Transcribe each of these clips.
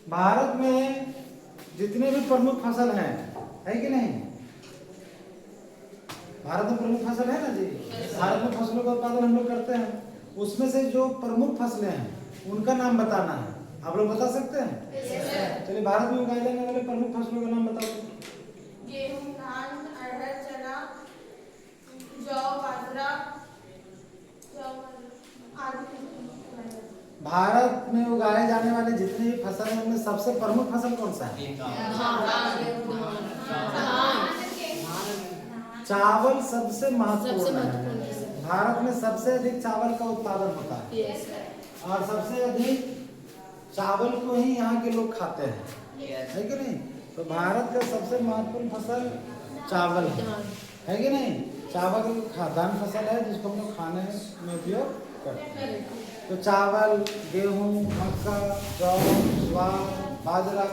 भारत में जितने भी प्रमुख फसल हैं, है कि नहीं? भारत में प्रमुख फसल है ना जी। भारत में फसलों का उत्पादन हम लोग करते हैं, उसमें से जो प्रमुख फसलें हैं उनका नाम बताना है। आप लोग बता सकते हैं? चलिए, भारत में उगाए जाने वाले प्रमुख फसलों का नाम बताओ। गेहूं, धान, अरहर, चना, जौ, बाजरा आदि। भारत में उगाए जाने वाले जितने भी फसल हैं उनमें सबसे प्रमुख फसल कौन सा है? चावल सबसे महत्वपूर्ण है। भारत में सबसे अधिक चावल का उत्पादन होता है और सबसे अधिक चावल को ही यहाँ के लोग खाते हैं, है कि नहीं? तो भारत का सबसे महत्वपूर्ण फसल चावल है कि नहीं? चावल खाद्यान्न फसल है जिसको हम लोग खाने में उपयोग करते हैं। तो चावल, गेहूं, मक्का, जौ, ज्वार, बाजरा,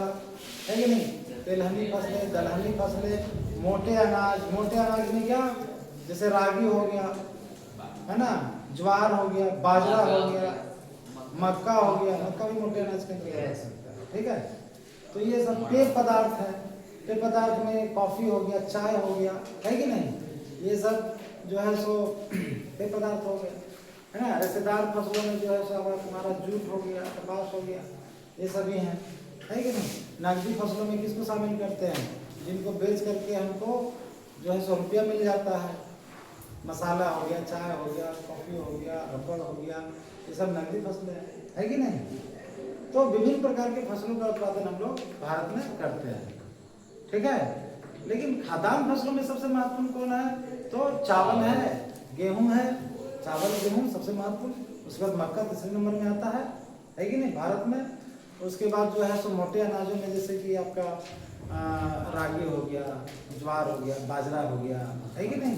है कि नहीं? तिलहनी फसलें, दलहनी फसलें, मोटे अनाज में क्या, जैसे रागी हो गया, है ना, ज्वार हो गया, बाजरा हो गया, मक्का हो गया। मक्का भी मोटे अनाज के अंदर आ सकता है, ठीक है? तो ये सब पेय पदार्थ है। पेय पदार्थ में कॉफी हो गया, चाय हो गया, है कि नहीं? ये सब जो है सो पेय पदार्थ हो गया, है ना। रेशेदार फसलों में जो है सो हमारा जूट हो गया, कपास हो गया, ये सभी हैं, है कि नहीं? नकदी फसलों में किसको शामिल करते हैं? जिनको बेच करके हमको जो है सौ रुपया मिल जाता है। मसाला हो गया, चाय हो गया, कॉफी हो गया, रबड़ हो गया, ये सब नकदी फसलें हैं, है कि नहीं? तो विभिन्न प्रकार के फसलों का उत्पादन हम लोग भारत में करते हैं, ठीक है। लेकिन खाद्यान्न फसलों में सबसे महत्वपूर्ण कौन है? तो चावल है, गेहूं है। चावल, गेहूं सबसे महत्वपूर्ण। उसके बाद मक्का तीसरे नंबर में आता है कि नहीं भारत में? उसके बाद जो है सो मोटे अनाजों में जैसे कि आपका रागी हो गया, ज्वार हो गया, बाजरा हो गया, है कि नहीं?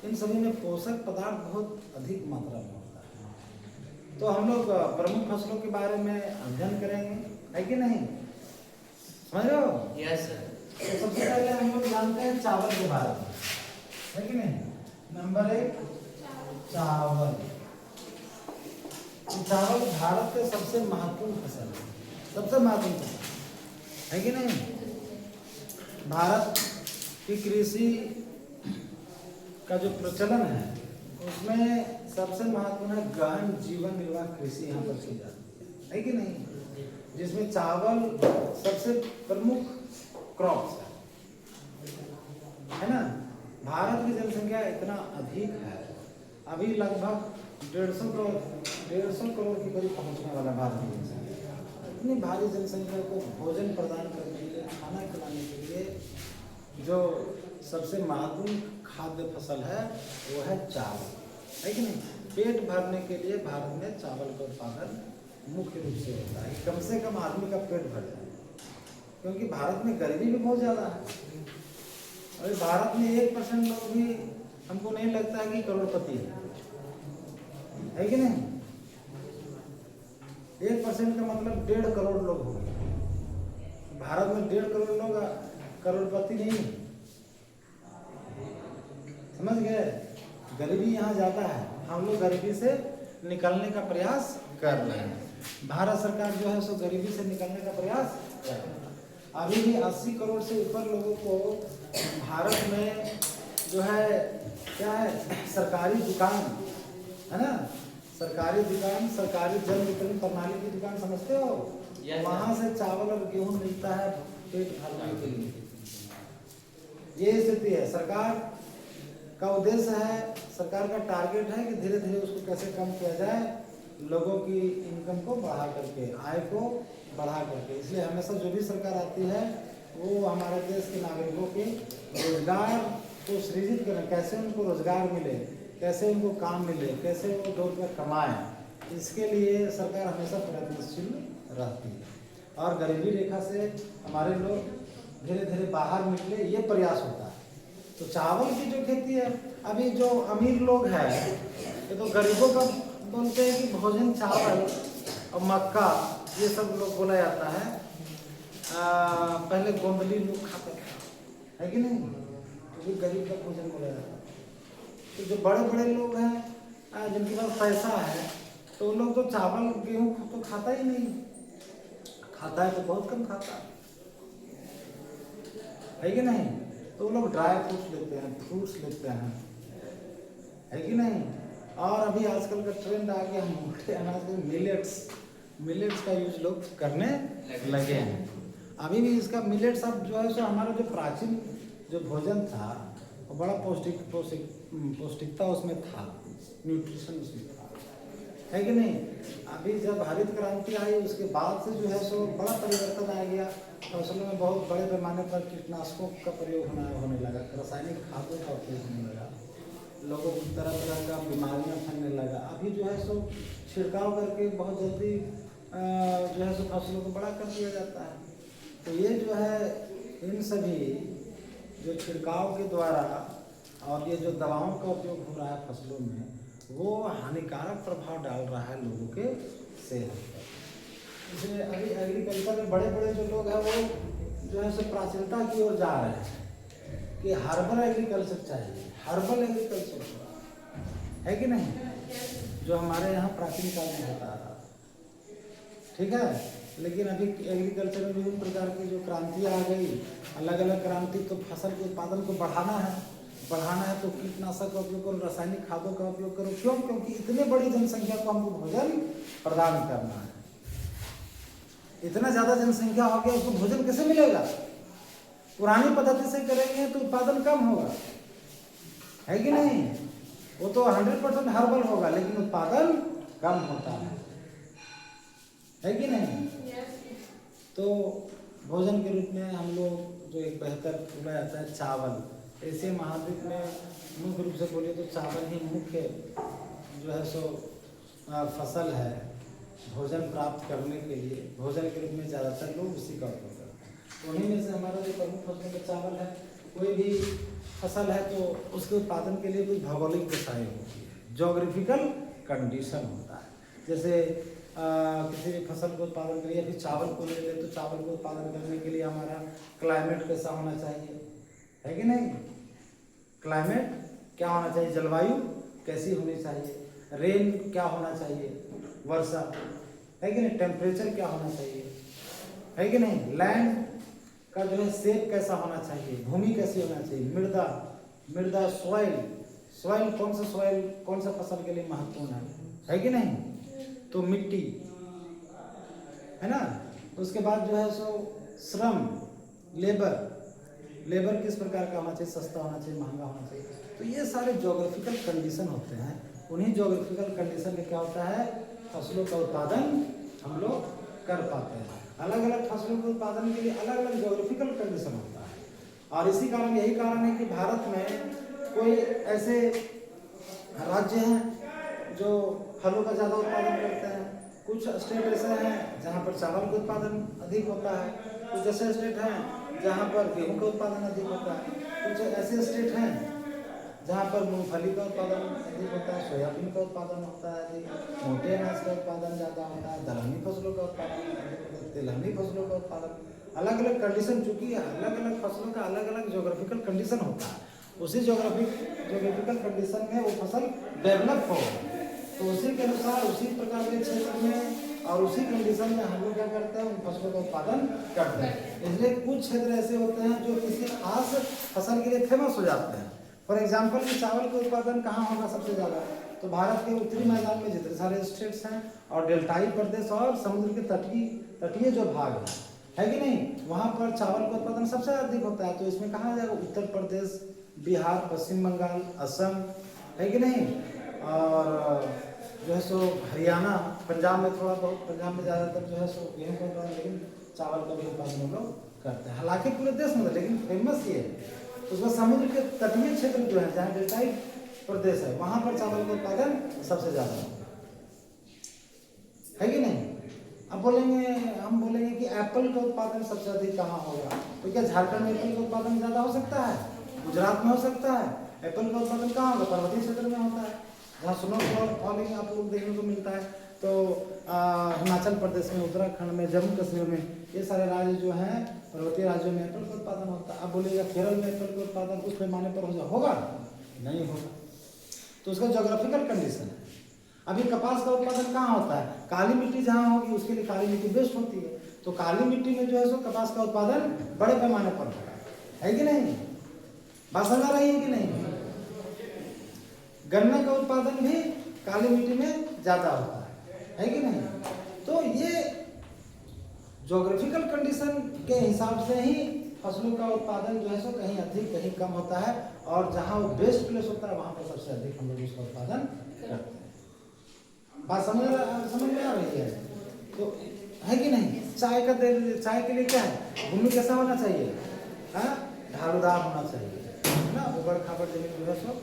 इन सभी में पोषक पदार्थ बहुत अधिक मात्रा में होता है। तो हम लोग प्रमुख फसलों के बारे में अध्ययन करेंगे, है कि नहीं? समझ रहे हो? Yes sir. तो सबसे पहले हम लोग जानते हैं चावल के बारे में, है कि नहीं? नंबर 1 चावल। चावल भारत के सबसे महत्वपूर्ण फसल है, सबसे महत्वपूर्ण फसल, है कि नहीं? भारत की कृषि का जो प्रचलन है उसमें सबसे महत्वपूर्ण है गहन जीवन निर्वाह कृषि यहाँ पर की जाती है कि नहीं? जिसमें चावल सबसे प्रमुख क्रॉप्स है ना। भारत की जनसंख्या इतना अधिक है, अभी लगभग 150 करोड़ के करीब पहुंचने वाला भारत की जनसंख्या। इतनी भारी जनसंख्या को भोजन प्रदान करने के लिए, खाना खिलाने के लिए जो सबसे महत्वपूर्ण खाद्य फसल है वो है चावल, है कि नहीं? पेट भरने के लिए भारत में चावल का उत्पादन मुख्य रूप से होता है, कम से कम आदमी का पेट भर जाए, क्योंकि भारत में गरीबी भी बहुत ज़्यादा है। अभी भारत में 1% लोग भी हमको नहीं लगता है कि करोड़पति है कि नहीं? 1% का मतलब 1.5 करोड़ लोग हो गए। भारत में 1.5 करोड़ लोग करोड़पति नहीं है, समझ गए? गरीबी यहाँ ज़्यादा है, हम लोग गरीबी से निकलने का प्रयास कर रहे हैं। भारत सरकार जो है सो गरीबी से निकलने का प्रयास कर रही है। अभी भी 80 करोड़ से ऊपर लोगों को भारत में जो है क्या है, सरकारी दुकान है ना, सरकारी दुकान, सरकारी जन वितरण प्रणाली की दुकान समझते हो? वहाँ से चावल और गेहूं मिलता है पेट भरने के लिए। ये स्थिति है। सरकार का उद्देश्य है, सरकार का टारगेट है कि धीरे धीरे उसको कैसे कम किया जाए, लोगों की इनकम को बढ़ा करके, आय को बढ़ा करके। इसलिए हमेशा जो भी सरकार आती है वो हमारे देश के नागरिकों के रोजगार को सृजित करें, कैसे उनको रोजगार मिले, कैसे उनको काम मिले, कैसे वो 2 रुपये कमाएं, इसके लिए सरकार हमेशा प्रयत्नशील रहती है। और गरीबी रेखा से हमारे लोग धीरे धीरे बाहर निकले, ये प्रयास होता है। तो चावल की जो खेती है, अभी जो अमीर लोग हैं ये तो गरीबों का बोलते हैं कि भोजन चावल और मक्का ये सब लोग बोला जाता है। पहले गोंदली लोग खाते थे, है कि नहीं? तो भी गरीब का भोजन बोला जाता है। तो जो बड़े बड़े लोग हैं जिनके पास पैसा है तो उन लोग तो चावल गेहूँ तो खाता ही नहीं, खाता है तो बहुत कम खाता है कि नहीं। तो वो लोग ड्राई फ्रूट्स लेते हैं, फ्रूट्स लेते हैं, है कि नहीं। और अभी आजकल का ट्रेंड आ गया मोटे अनाज में मिलेट्स का यूज लोग करने लगे हैं। अभी भी इसका मिलेट्स अब जो है सो हमारा जो प्राचीन जो भोजन था वो बड़ा पौष्टिकता उसमें था, न्यूट्रिशन उसमें था, है कि नहीं। अभी जब हरित क्रांति आई उसके बाद से जो है सो बड़ा परिवर्तन आ गया। फसलों में बहुत बड़े पैमाने पर कीटनाशकों का प्रयोग होने लगा, रासायनिक खादों का उपयोग होने लगा, लोगों को तरह तरह का बीमारियां फैलने लगा। अभी जो है सो छिड़काव करके बहुत जल्दी जो है सो फसलों को बड़ा कर दिया जाता है। तो ये जो है इन सभी जो छिड़काव के द्वारा और ये जो दवाओं का उपयोग हो रहा है फसलों में, वो हानिकारक प्रभाव डाल रहा है लोगों के सेहत पर। जैसे अभी एग्रीकल्चर में बड़े बड़े जो लोग हैं वो जो है सो प्राचीनता की ओर जा रहे हैं कि हर्बल एग्रीकल्चर चाहिए, हर्बल एग्रीकल्चर, है कि नहीं, जो हमारे यहाँ प्राचीन काल में होता था, ठीक है। लेकिन अभी एग्रीकल्चर में विभिन्न प्रकार की जो क्रांतियाँ आ गई, अलग अलग क्रांति। तो फसल के उत्पादन को बढ़ाना है तो कीटनाशक का उपयोग करो, रासायनिक खादों का उपयोग करो। क्यों? क्योंकि इतने बड़ी जनसंख्या को हमको भोजन प्रदान करना है। इतना ज़्यादा जनसंख्या हो गया, उसको भोजन कैसे मिलेगा? पुरानी पद्धति से करेंगे तो उत्पादन कम होगा, है कि नहीं। वो तो 100% हर्बल होगा लेकिन उत्पादन कम होता है कि नहीं। तो भोजन के रूप में हम लोग जो एक बेहतर बोला जाता है चावल, एशिया महाद्वीप में मुख्य रूप से बोले तो चावल ही मुख्य जो है सो फसल है भोजन प्राप्त करने के लिए। भोजन के रूप में ज़्यादातर लोग उसी का उपयोग करते हैं। उन्हीं में से हमारा जो प्रमुख फसलों का चावल है। कोई भी फसल है तो उसके उत्पादन के लिए कुछ भौगोलिक दशाएं होती है, जोग्राफिकल कंडीशन होता है। जैसे किसी भी फसल को उत्पादन करिए, फिर चावल को ले ले तो चावल को उत्पादन करने के लिए हमारा क्लाइमेट कैसा होना चाहिए, है कि नहीं। क्लाइमेट क्या होना चाहिए, जलवायु कैसी होनी चाहिए, रेन क्या होना चाहिए, वर्षा, है कि नहीं, टेम्परेचर क्या होना चाहिए, है कि नहीं, लैंड का जो है शेप कैसा होना चाहिए, भूमि कैसी होना चाहिए, मृदा सॉइल कौन सा फसल के लिए महत्वपूर्ण है कि नहीं। तो मिट्टी, है ना। उसके बाद जो है सो श्रम, लेबर किस प्रकार का होना चाहिए, सस्ता होना चाहिए, महंगा होना चाहिए। तो ये सारे ज्योग्राफिकल कंडीशन होते हैं। उन्हीं ज्योग्राफिकल कंडीशन में क्या होता है, फसलों का उत्पादन हम लोग कर पाते हैं। अलग अलग फसलों के उत्पादन के लिए अलग अलग ज्योग्राफिकल कंडीशन होता है। और यही कारण है कि भारत में कोई ऐसे राज्य हैं जो फलों का ज़्यादा उत्पादन करते हैं, कुछ स्टेट ऐसे हैं जहाँ पर चावल का उत्पादन अधिक होता है, कुछ ऐसे स्टेट हैं जहाँ पर गेहूं का उत्पादन अधिक होता है, कुछ ऐसे स्टेट हैं जहाँ पर मूंगफली का उत्पादन अधिक होता है, सोयाबीन का उत्पादन होता है अधिक, मोटे अनाज का उत्पादन ज़्यादा होता है, दलहनी फसलों का उत्पादन, तिलहनी फसलों का उत्पादन। अलग अलग कंडीशन, चूँकि अलग अलग फसलों का अलग अलग जोग्राफिकल कंडीशन होता है, उसी जोग्राफिकल कंडीशन में वो फसल डेवलप हो, तो उसी के अनुसार उसी प्रकार के क्षेत्र में और उसी कंडीशन में हम लोग क्या करते हैं, उन फसलों का उत्पादन करते हैं। इसलिए कुछ क्षेत्र ऐसे होते हैं जो किसी खास फसल के लिए फेमस हो जाते हैं। फॉर एग्जाम्पल कि चावल का उत्पादन कहाँ होगा सबसे ज़्यादा, तो भारत के उत्तरी मैदान में जितने सारे स्टेट्स हैं और डेल्टाई प्रदेश और समुद्र के तटीय जो भाग है कि नहीं, वहाँ पर चावल का उत्पादन सबसे अधिक होता है। तो इसमें कहाँ जाएगा, उत्तर प्रदेश, बिहार, पश्चिम बंगाल, असम, है कि नहीं, और जो है सो हरियाणा, पंजाब में थोड़ा बहुत, पंजाब में ज़्यादातर जो है सो गेहूँ का उत्पादन, लेकिन चावल का भी उत्पादन हम लोग करते हैं। हालांकि पूरे देश में, लेकिन फेमस ये है उसमें समुद्र के तटीय क्षेत्र जो है जहाँ डेल्टाई प्रदेश है, वहाँ पर चावल का उत्पादन सबसे ज़्यादा है कि नहीं। अब हम बोलेंगे कि एप्पल का उत्पादन सबसे अधिक कहाँ होगा, तो क्या झारखंड में एप्पल का उत्पादन ज़्यादा हो सकता है, गुजरात में हो सकता है। एप्पल का उत्पादन कहाँ होगा, पर्वतीय क्षेत्र में होता है, जहाँ स्नो फॉलिंग आप लोग देखने को मिलता है। तो हिमाचल प्रदेश में, उत्तराखंड में, जम्मू कश्मीर में, ये सारे राज्य जो हैं पर्वतीय राज्यों में एप्पल का उत्पादन होता है। अब बोलिएगा केरल में एप्पल का उत्पादन उस पैमाने पर होगा, नहीं होगा। तो उसका जोग्राफिकल कंडीशन है। अभी कपास का उत्पादन कहाँ होता है, काली मिट्टी जहाँ होगी उसके लिए काली मिट्टी बेस्ट होती है, तो तो काली मिट्टी में जो है सो कपास का उत्पादन बड़े पैमाने पर होगा, है कि नहीं? बात समझ आ रही है कि नहीं? गन्ना का उत्पादन भी काली मिट्टी में ज्यादा होता है कि नहीं? तो ये ज्योग्राफिकल कंडीशन के हिसाब से ही फसलों का उत्पादन जो है सो कहीं अधिक कहीं कम होता है, और जहाँ वो बेस्ट प्लेस होता है वहाँ पर सबसे अधिक हम लोग उसका उत्पादन करते हैं। बात समझ में आ रही है? तो है कि नहीं? चाय के लिए क्या है, भूमि कैसा होना चाहिए? ढालूदार होना चाहिए, है ना? उबड़ खाबड़ जमीन जो है सो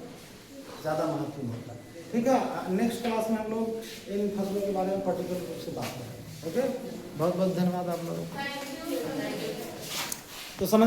ज़्यादा महत्वपूर्ण होता है। ठीक है, नेक्स्ट क्लास में हम लोग इन फसलों के बारे में पर्टिकुलर रूप से बात करेंगे। ओके, बहुत बहुत धन्यवाद आप लोगों को। तो समझ